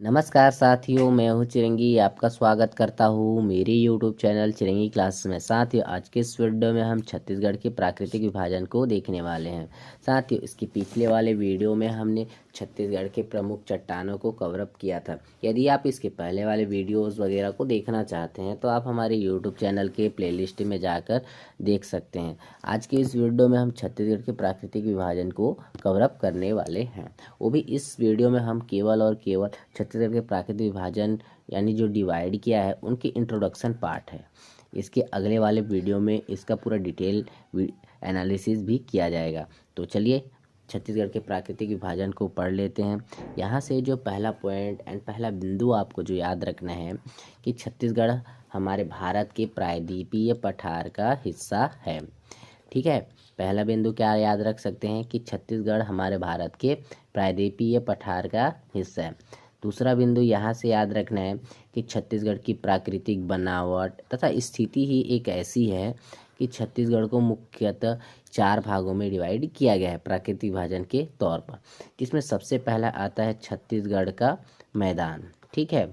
नमस्कार साथियों, मैं हूँ चिरंगी। आपका स्वागत करता हूँ मेरे YouTube चैनल चिरंगी क्लासेस में। साथियों, आज के इस वीडियो में हम छत्तीसगढ़ के प्राकृतिक विभाजन को देखने वाले हैं। साथियों, इसके पिछले वाले वीडियो में हमने छत्तीसगढ़ के प्रमुख चट्टानों को कवर अप किया था। यदि आप इसके पहले वाले वीडियोस वगैरह को देखना चाहते हैं तो आप हमारे YouTube चैनल के प्लेलिस्ट में जाकर देख सकते हैं। आज के इस वीडियो में हम छत्तीसगढ़ के प्राकृतिक विभाजन को कवर अप करने वाले हैं। वो भी इस वीडियो में हम केवल और केवल छत्तीसगढ़ के प्राकृतिक विभाजन यानी जो डिवाइड किया है उनकी इंट्रोडक्शन पार्ट है। इसके अगले वाले वीडियो में इसका पूरा डिटेल एनालिसिस भी किया जाएगा। तो चलिए छत्तीसगढ़ के प्राकृतिक विभाजन को पढ़ लेते हैं। यहाँ से जो पहला पॉइंट एंड पहला बिंदु आपको जो याद रखना है कि छत्तीसगढ़ हमारे भारत के प्रायद्वीपीय पठार का हिस्सा है। ठीक है, पहला बिंदु क्या याद रख सकते हैं कि छत्तीसगढ़ हमारे भारत के प्रायद्वीपीय पठार का हिस्सा है। दूसरा बिंदु यहाँ से याद रखना है कि छत्तीसगढ़ की प्राकृतिक बनावट तथा स्थिति ही एक ऐसी है कि छत्तीसगढ़ को मुख्यतः 4 भागों में डिवाइड किया गया है प्राकृतिक विभाजन के तौर पर, जिसमें सबसे पहला आता है छत्तीसगढ़ का मैदान। ठीक है,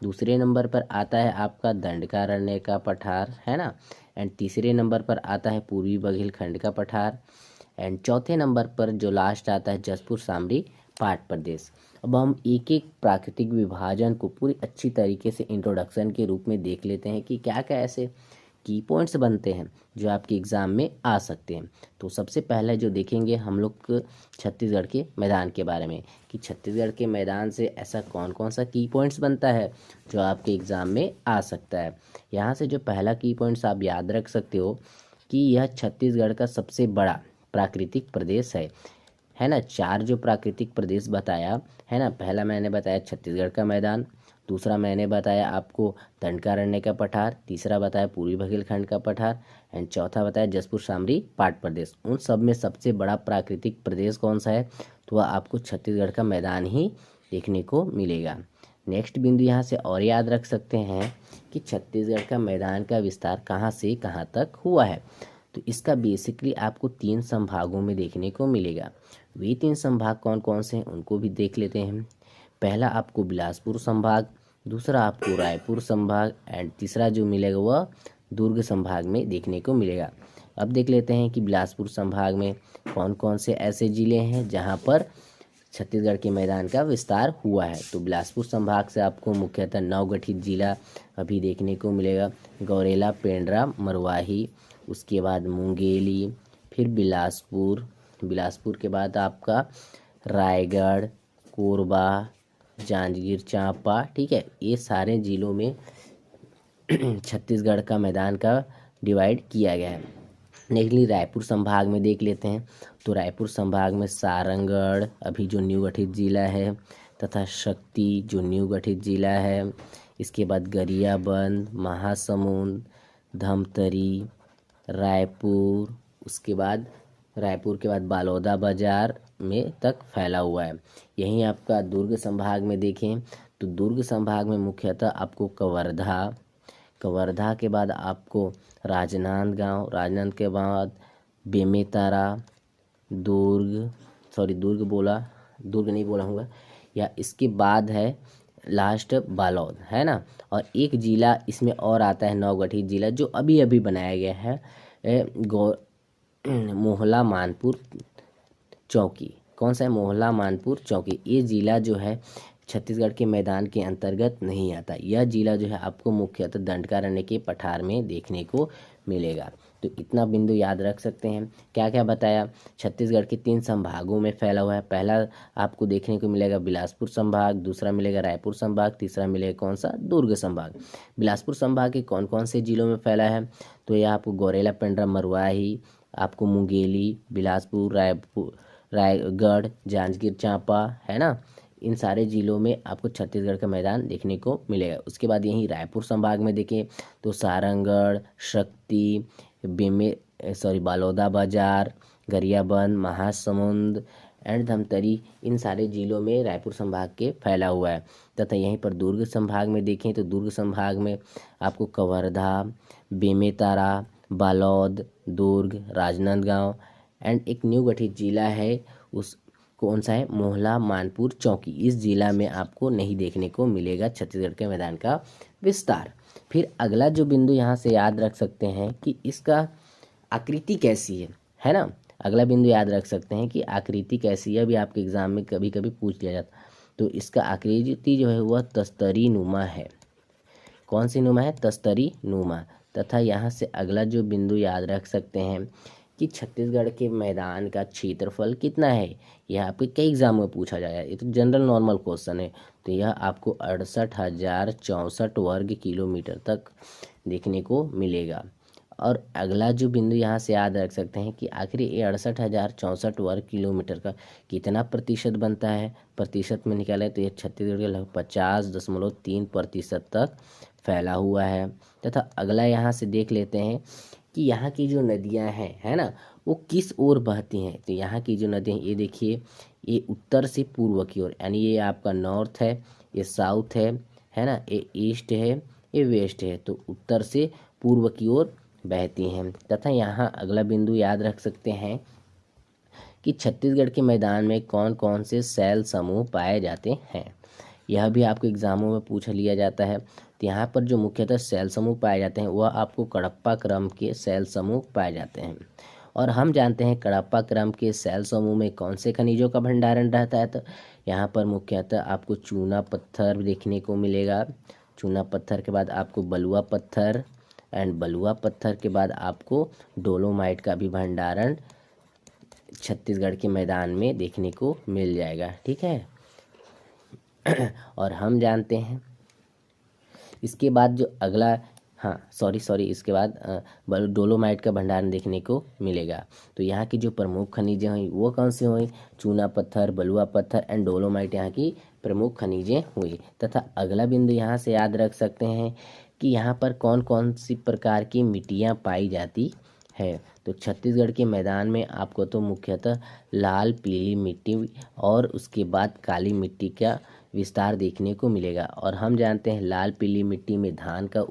दूसरे नंबर पर आता है आपका दंडकारण्य का पठार, है ना। एंड तीसरे नंबर पर आता है पूर्वी बघेलखंड का पठार। एंड चौथे नंबर पर जो लास्ट आता है जसपुर सामरी पाट प्रदेश। अब हम एक एक प्राकृतिक विभाजन को पूरी अच्छी तरीके से इंट्रोडक्शन के रूप में देख लेते हैं कि क्या क्या ऐसे की पॉइंट्स बनते हैं जो आपके एग्ज़ाम में आ सकते हैं। तो सबसे पहले जो देखेंगे हम लोग छत्तीसगढ़ के मैदान के बारे में कि छत्तीसगढ़ के मैदान से ऐसा कौन कौन सा की पॉइंट्स बनता है जो आपके एग्ज़ाम में आ सकता है। यहाँ से जो पहला की पॉइंट्स आप याद रख सकते हो कि यह छत्तीसगढ़ का सबसे बड़ा प्राकृतिक प्रदेश है ना। 4 जो प्राकृतिक प्रदेश बताया है ना, पहला मैंने बताया छत्तीसगढ़ का मैदान, दूसरा मैंने बताया आपको दंडकारण्य का पठार, तीसरा बताया पूर्वी बघेलखंड का पठार एंड चौथा बताया जसपुर सामरी पाट प्रदेश। उन सब में सबसे बड़ा प्राकृतिक प्रदेश कौन सा है तो वह आपको छत्तीसगढ़ का मैदान ही देखने को मिलेगा। नेक्स्ट बिंदु यहाँ से और याद रख सकते हैं कि छत्तीसगढ़ का मैदान का विस्तार कहाँ से कहाँ तक हुआ है। तो इसका बेसिकली आपको 3 संभागों में देखने को मिलेगा। वे 3 संभाग कौन कौन से हैं उनको भी देख लेते हैं। पहला आपको बिलासपुर संभाग, दूसरा आपको रायपुर संभाग एंड तीसरा जो मिलेगा वह दुर्ग संभाग में देखने को मिलेगा। अब देख लेते हैं कि बिलासपुर संभाग में कौन कौन से ऐसे ज़िले हैं जहां पर छत्तीसगढ़ के मैदान का विस्तार हुआ है। तो बिलासपुर संभाग से आपको मुख्यतः 9 गठित जिला अभी देखने को मिलेगा। गौरेला, पेंड्रा, मरवाही, उसके बाद मुंगेली, फिर बिलासपुर के बाद आपका रायगढ़, कोरबा, जांजगीर चांपा। ठीक है, ये सारे जिलों में छत्तीसगढ़ का मैदान का डिवाइड किया गया है। नेक्स्टली रायपुर संभाग में देख लेते हैं। तो रायपुर संभाग में सारंगढ़ अभी जो न्यू गठित जिला है तथा शक्ति जो न्यू गठित जिला है। इसके बाद गरियाबंद, महासमुंद, धमतरी, रायपुर, उसके बाद रायपुर के बाद बालोदा बाजार में तक फैला हुआ है। यहीं आपका दुर्ग संभाग में देखें तो दुर्ग संभाग में मुख्यतः आपको कवर्धा के बाद आपको राजनांदगांव के बाद बेमेतरा, दुर्ग नहीं बोला हूँ या इसके बाद है लास्ट बालोद, है ना। और एक जिला इसमें और आता है नवगठित जिला जो अभी अभी बनाया गया है, मोहला मानपुर चौकी। कौन सा है? मोहला मानपुर चौकी। ये जिला जो है छत्तीसगढ़ के मैदान के अंतर्गत नहीं आता। यह जिला जो है आपको मुख्यतः दंडकारण्य के पठार में देखने को मिलेगा। तो इतना बिंदु याद रख सकते हैं। क्या क्या बताया? छत्तीसगढ़ के 3 संभागों में फैला हुआ है। पहला आपको देखने को मिलेगा बिलासपुर संभाग, दूसरा मिलेगा रायपुर संभाग, तीसरा मिलेगा कौन सा? दुर्ग संभाग। बिलासपुर संभाग के कौन कौन से जिलों में फैला है तो यह आपको गौरेला, पेंड्रा, मरवाही, आपको मुंगेली, बिलासपुर, रायगढ़, जांजगीर चांपा, है ना। इन सारे जिलों में आपको छत्तीसगढ़ का मैदान देखने को मिलेगा। उसके बाद यहीं रायपुर संभाग में देखें तो सारंगढ़, शक्ति, बालोदा बाजार, गरियाबंद, महासमुंद एंड धमतरी, इन सारे जिलों में रायपुर संभाग के फैला हुआ है। तथा यहीं पर दुर्ग संभाग में देखें तो दुर्ग संभाग में आपको कवर्धा, बेमेतरा, बालोद, दुर्ग, राजनांदगांव एंड एक न्यू गठित जिला है उस कौन सा है, मोहला मानपुर चौकी। इस जिला में आपको नहीं देखने को मिलेगा छत्तीसगढ़ के मैदान का विस्तार। फिर अगला जो बिंदु यहाँ से याद रख सकते हैं कि इसका आकृति कैसी है ना। अगला बिंदु याद रख सकते हैं कि आकृति कैसी है, अभी आपके एग्जाम में कभी कभी पूछ लिया जाता। तो इसका आकृति जो है वह तस्तरी नुमा है। कौन सी नुमा है, तस्तरी नुमा। तथा यहाँ से अगला जो बिंदु याद रख सकते हैं कि छत्तीसगढ़ के मैदान का क्षेत्रफल कितना है। यह आपके कई एग्जाम में पूछा जाएगा, ये तो जनरल नॉर्मल क्वेश्चन है। तो यह आपको 68,064 वर्ग किलोमीटर तक देखने को मिलेगा। और अगला जो बिंदु यहाँ से याद रख सकते हैं कि आखिर ये 68,064 वर्ग किलोमीटर का कितना प्रतिशत बनता है। प्रतिशत में निकाला है तो ये छत्तीसगढ़ के लगभग 50.3% तक फैला हुआ है। तथा अगला यहाँ से देख लेते हैं कि यहाँ की जो नदियाँ हैं, है ना, वो किस ओर बहती हैं। तो यहाँ की जो नदियाँ, ये देखिए, ये उत्तर से पूर्व की ओर, यानी ये आपका नॉर्थ है, ये साउथ है ना, ये ईस्ट है, ये वेस्ट है। तो उत्तर से पूर्व की ओर बहती हैं। तथा यहाँ अगला बिंदु याद रख सकते हैं कि छत्तीसगढ़ के मैदान में कौन कौन से शैल समूह पाए जाते हैं। यह भी आपको एग्जामों में पूछ लिया जाता है। तो यहाँ पर जो मुख्यतः शैल समूह पाए जाते हैं वह आपको कडप्पा क्रम के शैल समूह पाए जाते हैं। और हम जानते हैं कडप्पा क्रम के शैल समूह में कौन से खनिजों का भंडारण रहता है। तो यहाँ पर मुख्यतः आपको चूना पत्थर देखने को मिलेगा। चूना पत्थर के बाद आपको बलुआ पत्थर, एंड बलुआ पत्थर के बाद आपको डोलोमाइट का भी भंडारण छत्तीसगढ़ के मैदान में देखने को मिल जाएगा। ठीक है। और हम जानते हैं इसके बाद जो अगला, इसके बाद डोलोमाइट का भंडारण देखने को मिलेगा। तो यहाँ की जो प्रमुख खनिजें हुई वो कौन सी हुई, चूना पत्थर, बलुआ पत्थर एंड डोलोमाइट यहाँ की प्रमुख खनिजें हुई। तथा अगला बिंदु यहाँ से याद रख सकते हैं कि यहाँ पर कौन कौन सी प्रकार की मिट्टियाँ पाई जाती है। तो छत्तीसगढ़ के मैदान में आपको तो मुख्यतः लाल पीली मिट्टी और उसके बाद काली मिट्टी का विस्तार देखने को मिलेगा। और हम जानते हैं लाल पीली मिट्टी में धान का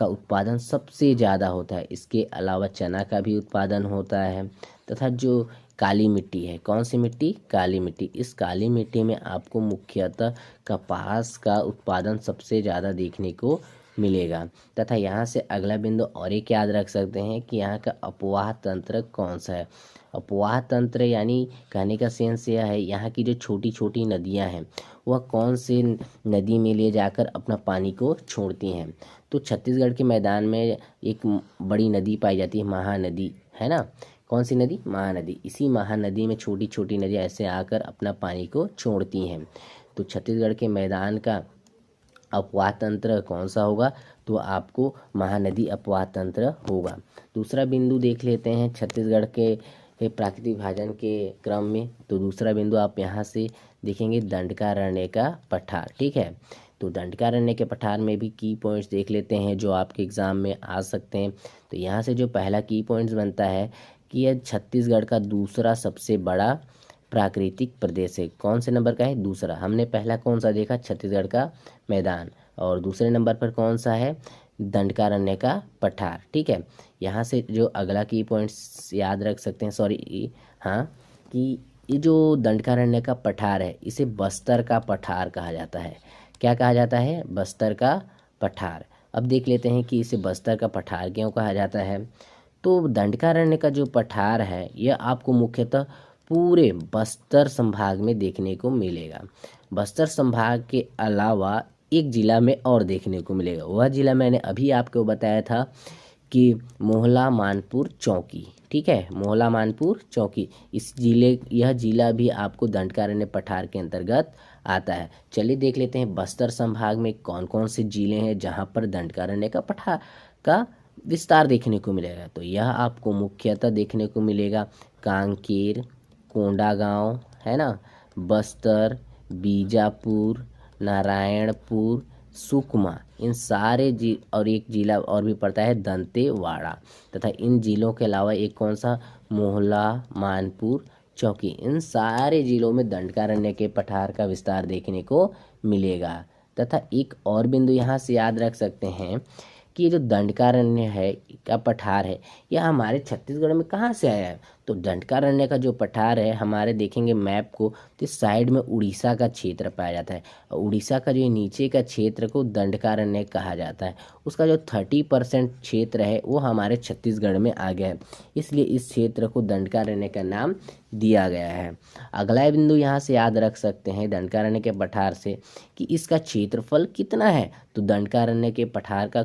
उत्पादन सबसे ज़्यादा होता है। इसके अलावा चना का भी उत्पादन होता है। तथा जो काली मिट्टी है, कौन सी मिट्टी, काली मिट्टी, इस काली मिट्टी में आपको मुख्यतः कपास का उत्पादन सबसे ज़्यादा देखने को मिलेगा। तथा यहाँ से अगला बिंदु और एक याद रख सकते हैं कि यहाँ का अपवाह तंत्र कौन सा है। अपवाह तंत्र यानी कहने का सेंस यह है, यहाँ की जो छोटी छोटी नदियाँ हैं वह कौन से नदी में ले जाकर अपना पानी को छोड़ती हैं। तो छत्तीसगढ़ के मैदान में एक बड़ी नदी पाई जाती है, महानदी, है ना। कौन सी नदी, महानदी। इसी महानदी में छोटी छोटी नदियाँ ऐसे आकर अपना पानी को छोड़ती हैं। तो छत्तीसगढ़ के मैदान का अपवाह तंत्र कौन सा होगा, तो आपको महानदी अपवाह तंत्र होगा। दूसरा बिंदु देख लेते हैं छत्तीसगढ़ के प्राकृतिक विभाजन के क्रम में। तो दूसरा बिंदु आप यहाँ से देखेंगे दंडकारण्य का पठार। ठीक है। तो दंडकारण्य के पठार में भी की पॉइंट्स देख लेते हैं जो आपके एग्जाम में आ सकते हैं। तो यहाँ से जो पहला की पॉइंट्स बनता है कि यह छत्तीसगढ़ का दूसरा सबसे बड़ा प्राकृतिक प्रदेश है। कौन से नंबर का है, दूसरा। हमने पहला कौन सा देखा, छत्तीसगढ़ का मैदान, और दूसरे नंबर पर कौन सा है, दंडकारण्य का पठार। ठीक है। यहाँ से जो अगला की पॉइंट्स याद रख सकते हैं, कि ये जो दंडकारण्य का पठार है इसे बस्तर का पठार कहा जाता है। क्या कहा जाता है, बस्तर का पठार। अब देख लेते हैं कि इसे बस्तर का पठार क्यों कहा जाता है। तो दंडकारण्य का जो पठार है यह आपको मुख्यतः पूरे बस्तर संभाग में देखने को मिलेगा। बस्तर संभाग के अलावा एक जिला में और देखने को मिलेगा। वह जिला मैंने अभी आपको बताया था कि मोहला मानपुर चौकी। ठीक है, मोहला मानपुर चौकी, यह जिला भी आपको दंडकारण्य पठार के अंतर्गत आता है। चलिए देख लेते हैं बस्तर संभाग में कौन कौन से जिले हैं जहां पर दंडकारण्य का पठार का विस्तार देखने को मिलेगा। तो यह आपको मुख्यतः देखने को मिलेगा कांकेर, कोंडागांव, है ना, बस्तर, बीजापुर, नारायणपुर, सुकमा, इन सारे और एक जिला और भी पड़ता है दंतेवाड़ा। तथा इन जिलों के अलावा एक कौन सा, मोहला मानपुर चौकी। इन सारे जिलों में दंडकारण्य के पठार का विस्तार देखने को मिलेगा। तथा एक और बिंदु यहाँ से याद रख सकते हैं कि ये जो दंडकारण्य है का पठार है यह हमारे छत्तीसगढ़ में कहाँ से आया है। तो दंडकारण्य का जो पठार है हमारे देखेंगे मैप को, तो इस साइड में उड़ीसा का क्षेत्र पाया जाता है, और उड़ीसा का जो नीचे का क्षेत्र को दंडकारण्य कहा जाता है। उसका जो 30% क्षेत्र है वो हमारे छत्तीसगढ़ में आ गया है, इसलिए इस क्षेत्र को दंडकारण्य का नाम दिया गया है। अगला बिंदु यहाँ से याद रख सकते हैं दंडकारण्य के पठार से कि इसका क्षेत्रफल कितना है। तो दंडकारण्य के पठार का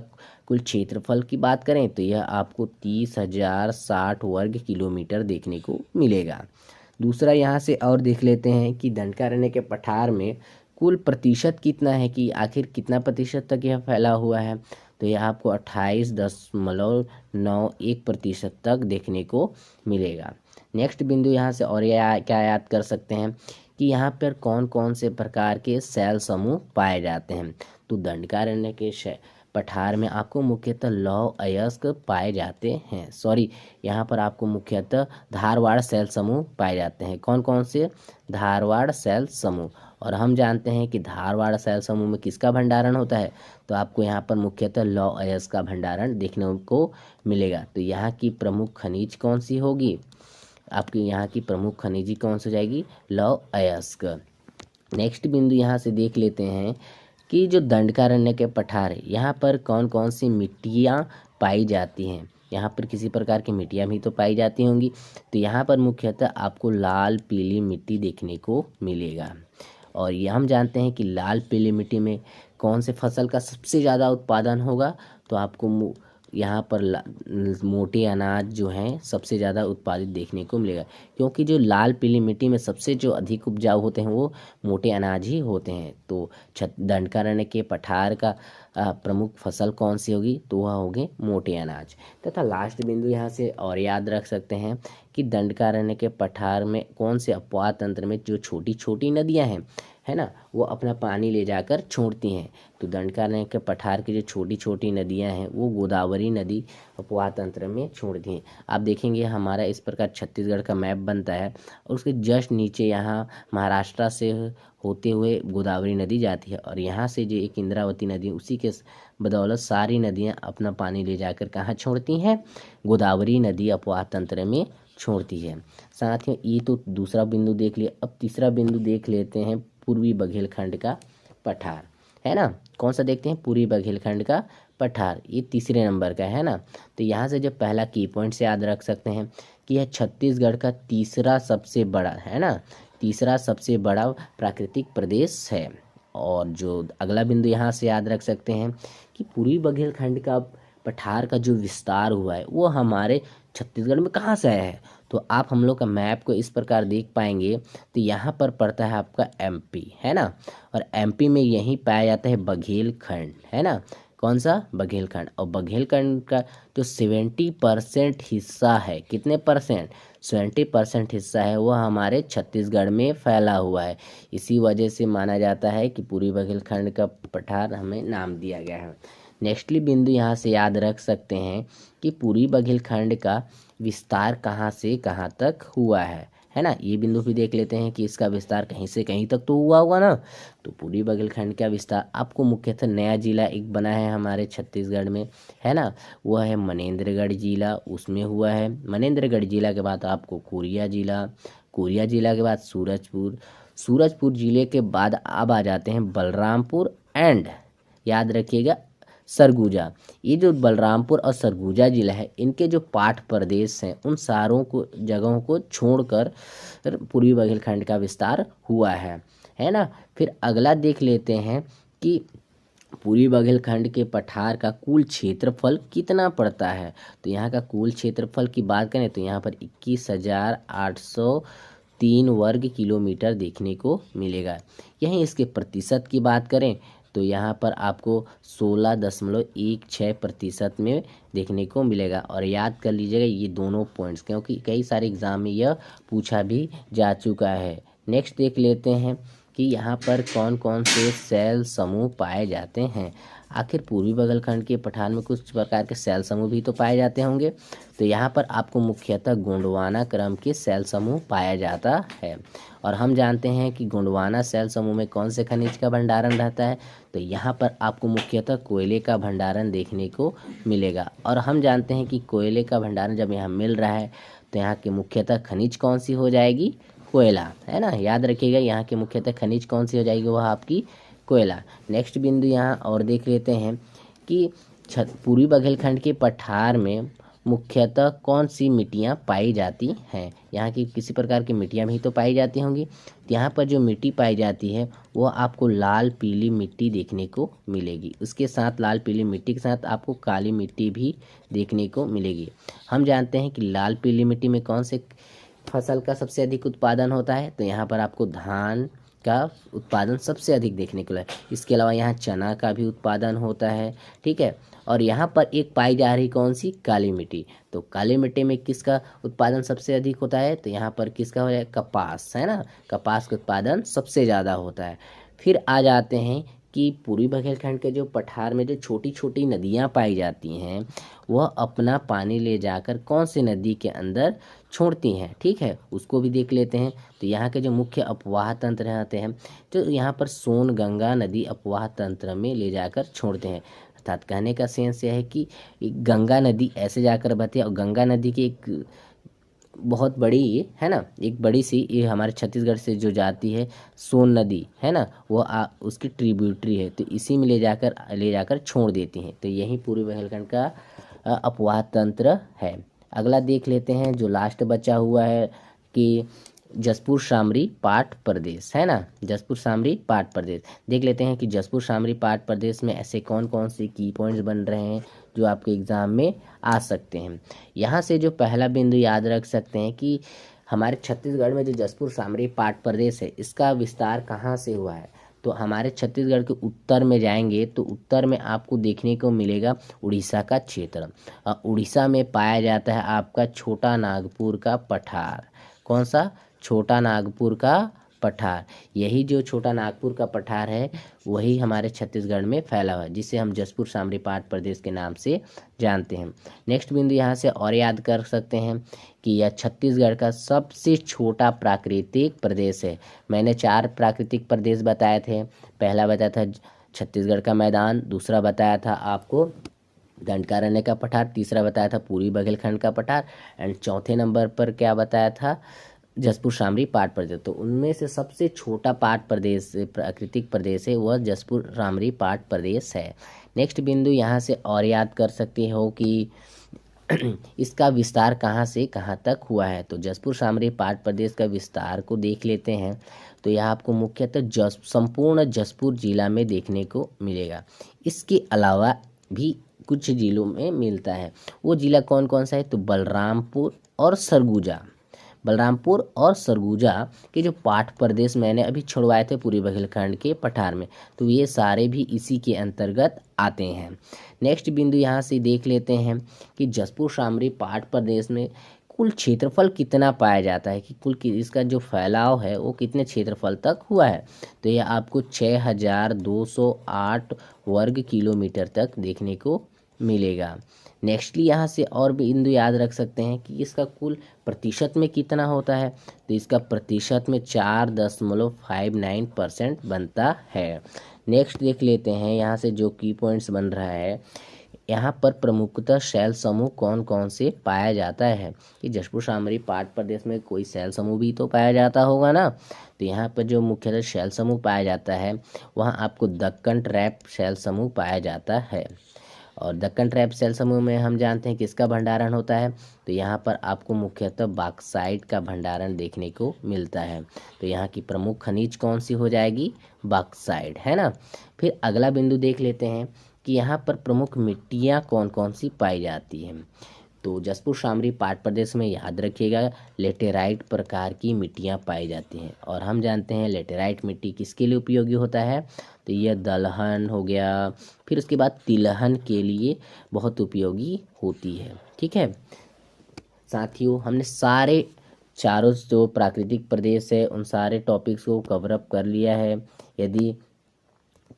कुल क्षेत्रफल की बात करें तो यह आपको 30,060 वर्ग किलोमीटर देखने को मिलेगा। दूसरा यहाँ से और देख लेते हैं कि दंडकारण्य के पठार में कुल प्रतिशत कितना है, कि आखिर कितना प्रतिशत तक यह फैला हुआ है। तो यह आपको 28.91% तक देखने को मिलेगा। नेक्स्ट बिंदु यहाँ से और क्या याद कर सकते हैं कि यहाँ पर कौन कौन से प्रकार के शैल समूह पाए जाते हैं। तो दंडकारण्य के पठार में आपको मुख्यतः लौह अयस्क पाए जाते हैं, यहाँ पर आपको मुख्यतः धारवाड़ शैल समूह पाए जाते हैं। कौन कौन से? धारवाड़ शैल समूह। और हम जानते हैं कि धारवाड़ शैल समूह में किसका भंडारण होता है, तो आपको यहाँ पर मुख्यतः लौह अयस्क का भंडारण देखने को मिलेगा। तो यहाँ की प्रमुख खनिज कौन सी होगी? आपके यहाँ की प्रमुख खनिज कौन सी हो जाएगी? लौह अयस्क। नेक्स्ट बिंदु यहाँ से देख लेते हैं कि जो दंडकारण्य के पठार है यहाँ पर कौन कौन सी मिट्टियाँ पाई जाती हैं। यहाँ पर किसी प्रकार की मिट्टियाँ भी तो पाई जाती होंगी। तो यहाँ पर मुख्यतः आपको लाल पीली मिट्टी देखने को मिलेगा। और ये हम जानते हैं कि लाल पीली मिट्टी में कौन से फसल का सबसे ज़्यादा उत्पादन होगा, तो आपको यहाँ पर मोटे अनाज जो हैं सबसे ज़्यादा उत्पादित देखने को मिलेगा, क्योंकि जो लाल पीली मिट्टी में सबसे जो अधिक उपजाऊ होते हैं वो मोटे अनाज ही होते हैं। तो दंडकारण्य के पठार का प्रमुख फसल कौन सी होगी, तो वह होंगे मोटे अनाज। तथा लास्ट बिंदु यहाँ से और याद रख सकते हैं कि दंडकारण्य के पठार में कौन से अपवाह तंत्र में जो छोटी छोटी नदियाँ हैं, है ना, वो अपना पानी ले जाकर छोड़ती हैं। तो दंडकारण्य के पठार की जो छोटी छोटी नदियां हैं वो गोदावरी नदी अपवाह तंत्र में छोड़ती हैं। आप देखेंगे हमारा इस प्रकार छत्तीसगढ़ का मैप बनता है और उसके जस्ट नीचे यहाँ महाराष्ट्र से होते हुए गोदावरी नदी जाती है, और यहाँ से जो एक इंद्रावती नदी, उसी के बदौलत सारी नदियाँ अपना पानी ले जाकर कहाँ छोड़ती हैं? गोदावरी नदी अपवाह तंत्र में छोड़ती है। साथ ही ये तो दूसरा बिंदु देख लिया। अब तीसरा बिंदु देख लेते हैं पूर्वी बघेलखंड का पठार, है ना। कौन सा देखते हैं? पूर्वी बघेलखंड का पठार, ये तीसरे नंबर का है ना। तो यहाँ से जो पहला की पॉइंट से याद रख सकते हैं कि यह छत्तीसगढ़ का तीसरा सबसे बड़ा, है ना, तीसरा सबसे बड़ा प्राकृतिक प्रदेश है। और जो अगला बिंदु यहाँ से याद रख सकते हैं कि पूर्वी बघेलखंड का पठार का जो विस्तार हुआ है वो हमारे छत्तीसगढ़ में कहाँ से आया है। तो आप हम लोग का मैप को इस प्रकार देख पाएंगे, तो यहाँ पर पड़ता है आपका एमपी, है ना, और एमपी में यहीं पाया जाता है बघेलखंड, है ना। कौन सा? बघेलखंड। और बघेलखंड का जो 70% हिस्सा है, कितने परसेंट? 70% हिस्सा है वो हमारे छत्तीसगढ़ में फैला हुआ है। इसी वजह से माना जाता है कि पूर्वी बघेलखंड का पठार हमें नाम दिया गया है। नेक्स्टली बिंदु यहाँ से याद रख सकते हैं कि पूर्वी बघेलखंड का विस्तार कहाँ से कहाँ तक हुआ है ना। ये बिंदु भी देख लेते हैं कि इसका विस्तार कहीं से कहीं तक तो हुआ होगा ना। तो पूर्वी बघेलखंड का विस्तार आपको मुख्यतः नया जिला एक बना है हमारे छत्तीसगढ़ में, है ना, वह है मनेंद्रगढ़ जिला, उसमें हुआ है। मनेंद्रगढ़ जिला के बाद आपको कोरिया जिला, कोरिया जिला के बाद सूरजपुर, सूरजपुर जिले के बाद अब आ जाते हैं बलरामपुर एंड याद रखिएगा सरगुजा। ये जो बलरामपुर और सरगुजा जिला है इनके जो पाठ प्रदेश हैं उन सारों को जगहों को छोड़कर पूर्वी बघेलखंड का विस्तार हुआ है ना। फिर अगला देख लेते हैं कि पूर्वी बघेलखंड के पठार का कुल क्षेत्रफल कितना पड़ता है। तो यहाँ का कुल क्षेत्रफल की बात करें तो यहाँ पर 21,803 वर्ग किलोमीटर देखने को मिलेगा। यहीं इसके प्रतिशत की बात करें तो यहाँ पर आपको 16.16% में देखने को मिलेगा। और याद कर लीजिएगा ये दोनों पॉइंट्स, क्योंकि कई सारे एग्जाम में यह पूछा भी जा चुका है। नेक्स्ट देख लेते हैं कि यहाँ पर कौन कौन से शैल समूह पाए जाते हैं। आखिर पूर्वी बघेलखंड के पठार में कुछ प्रकार के शैल समूह भी तो पाए जाते होंगे। तो यहाँ पर आपको मुख्यतः गोंडवाना क्रम के शैल समूह पाया जाता है। और हम जानते हैं कि गोंडवाना शैल समूह में कौन से खनिज का भंडारण रहता है। तो यहाँ पर आपको मुख्यतः कोयले का भंडारण देखने को मिलेगा। और हम जानते हैं कि कोयले का भंडारण जब यहाँ मिल रहा है तो यहाँ के मुख्यतः खनिज कौन सी हो जाएगी? कोयला, है ना। याद रखिएगा, यहाँ के मुख्यतः खनिज कौन सी हो जाएगी? वह आपकी कोयला। नेक्स्ट बिंदु यहाँ और देख लेते हैं कि पूर्वी बघेलखंड के पठार में मुख्यतः कौन सी मिट्टियाँ पाई जाती हैं? यहाँ की किसी प्रकार की मिट्टियाँ भी तो पाई जाती होंगी। तो यहाँ पर जो मिट्टी पाई जाती है वो आपको लाल पीली मिट्टी देखने को मिलेगी। उसके साथ लाल पीली मिट्टी के साथ आपको काली मिट्टी भी देखने को मिलेगी। हम जानते हैं कि लाल पीली मिट्टी में कौन से फसल का सबसे अधिक उत्पादन होता है? तो यहाँ पर आपको धान का उत्पादन सबसे अधिक देखने को मिला। इसके अलावा यहाँ चना का भी उत्पादन होता है, ठीक है। और यहाँ पर एक पाई जा रही कौन सी? काली मिट्टी। तो काली मिट्टी में किसका उत्पादन सबसे अधिक होता है? तो यहाँ पर किसका हो जाए? कपास, है ना। कपास का उत्पादन सबसे ज़्यादा होता है। फिर आ जाते हैं कि पूर्वी बघेलखंड के जो पठार में जो छोटी छोटी नदियाँ पाई जाती हैं वह अपना पानी ले जाकर कौन सी नदी के अंदर छोड़ती हैं, ठीक है, उसको भी देख लेते हैं। तो यहाँ के जो मुख्य अपवाह तंत्र रहते हैं तो यहाँ पर सोन गंगा नदी अपवाह तंत्र में ले जाकर छोड़ते हैं। अर्थात कहने का सेंस यह है कि गंगा नदी ऐसे जाकर बहती है और गंगा नदी की एक बहुत बड़ी, है ना, एक बड़ी सी ये हमारे छत्तीसगढ़ से जो जाती है सोन नदी, है ना, वो उसकी ट्रिब्यूटरी है। तो इसी में ले जाकर छोड़ देती हैं। तो यही पूर्वी बघेलखंड का अपवाह तंत्र है। अगला देख लेते हैं जो लास्ट बचा हुआ है कि जसपुर शामरी पाट प्रदेश, है ना। जसपुर शामरी पाट प्रदेश देख लेते हैं कि जसपुर शामरी पाट प्रदेश में ऐसे कौन कौन से की पॉइंट्स बन रहे हैं जो आपके एग्जाम में आ सकते हैं। यहाँ से जो पहला बिंदु याद रख सकते हैं कि हमारे छत्तीसगढ़ में जो जसपुर शामरी पाट प्रदेश है इसका विस्तार कहाँ से हुआ है? तो हमारे छत्तीसगढ़ के उत्तर में जाएंगे तो उत्तर में आपको देखने को मिलेगा उड़ीसा का क्षेत्र। उड़ीसा में पाया जाता है आपका छोटा नागपुर का पठार। कौन सा? छोटा नागपुर का पठार। यही जो छोटा नागपुर का पठार है वही हमारे छत्तीसगढ़ में फैला हुआ है, जिसे हम जसपुर शामरी पाट प्रदेश के नाम से जानते हैं। नेक्स्ट बिंदु यहाँ से और याद कर सकते हैं कि यह छत्तीसगढ़ का सबसे छोटा प्राकृतिक प्रदेश है। मैंने 4 प्राकृतिक प्रदेश बताए थे। पहला बताया था छत्तीसगढ़ का मैदान, दूसरा बताया था आपको दंडकारण्य का पठार, तीसरा बताया था पूर्वी बघेलखंड का पठार एंड चौथे नंबर पर क्या बताया था? जसपुर शामरी पाट प्रदेश। तो उनमें से सबसे छोटा पाट प्रदेश प्राकृतिक प्रदेश है वह जसपुर शामरी पाट प्रदेश है। नेक्स्ट बिंदु यहाँ से और याद कर सकते हो कि इसका विस्तार कहाँ से कहाँ तक हुआ है। तो जसपुर शामरी पाट प्रदेश का विस्तार को देख लेते हैं तो यह आपको मुख्यतः संपूर्ण जसपुर जिला में देखने को मिलेगा। इसके अलावा भी कुछ जिलों में मिलता है। वो जिला कौन कौन सा है? तो बलरामपुर और सरगुजा। बलरामपुर और सरगुजा के जो पाट प्रदेश मैंने अभी छुड़वाए थे पूर्वी बघेलखंड के पठार में, तो ये सारे भी इसी के अंतर्गत आते हैं। नेक्स्ट बिंदु यहाँ से देख लेते हैं कि जसपुर शामरी पाट प्रदेश में कुल क्षेत्रफल कितना पाया जाता है, कि कुल इसका जो फैलाव है वो कितने क्षेत्रफल तक हुआ है। तो यह आपको 6208 वर्ग किलोमीटर तक देखने को मिलेगा। नेक्स्टली यहाँ से और भी बिंदु याद रख सकते हैं कि इसका कुल प्रतिशत में कितना होता है। तो इसका प्रतिशत में 4.59% बनता है। नेक्स्ट देख लेते हैं यहाँ से जो की पॉइंट्स बन रहा है। यहाँ पर प्रमुखतः शैल समूह कौन कौन से पाया जाता है? कि जसपुर शामरी पाट प्रदेश में कोई शैल समूह भी तो पाया जाता होगा ना। तो यहाँ पर जो मुख्यतः शैल समूह पाया जाता है वहाँ आपको दक्कन ट्रैप शैल समूह पाया जाता है। और दक्कन ट्रैप शैल समूह में हम जानते हैं किसका भंडारण होता है। तो यहाँ पर आपको मुख्यतः बॉक्साइट का भंडारण देखने को मिलता है। तो यहाँ की प्रमुख खनिज कौन सी हो जाएगी? बॉक्साइट, है ना। फिर अगला बिंदु देख लेते हैं कि यहाँ पर प्रमुख मिट्टियाँ कौन कौन सी पाई जाती हैं। तो जसपुर शामरी पाट प्रदेश में याद रखिएगा लेटेराइट प्रकार की मिट्टियाँ पाई जाती हैं। और हम जानते हैं लेटेराइट मिट्टी किसके लिए उपयोगी होता है। तो यह दलहन हो गया, फिर उसके बाद तिलहन के लिए बहुत उपयोगी होती है, ठीक है। साथियों, हमने सारे चारों जो प्राकृतिक प्रदेश है उन सारे टॉपिक्स को कवर अप कर लिया है। यदि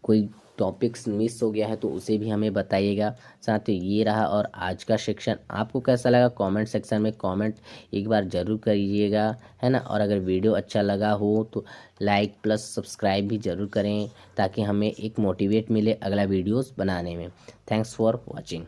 कोई टॉपिक्स मिस हो गया है तो उसे भी हमें बताइएगा। साथ ही ये रहा और आज का सेक्शन आपको कैसा लगा कमेंट सेक्शन में कमेंट एक बार ज़रूर करिएगा, है ना। और अगर वीडियो अच्छा लगा हो तो लाइक प्लस सब्सक्राइब भी ज़रूर करें ताकि हमें एक मोटिवेट मिले अगला वीडियोस बनाने में। Thanks for watching.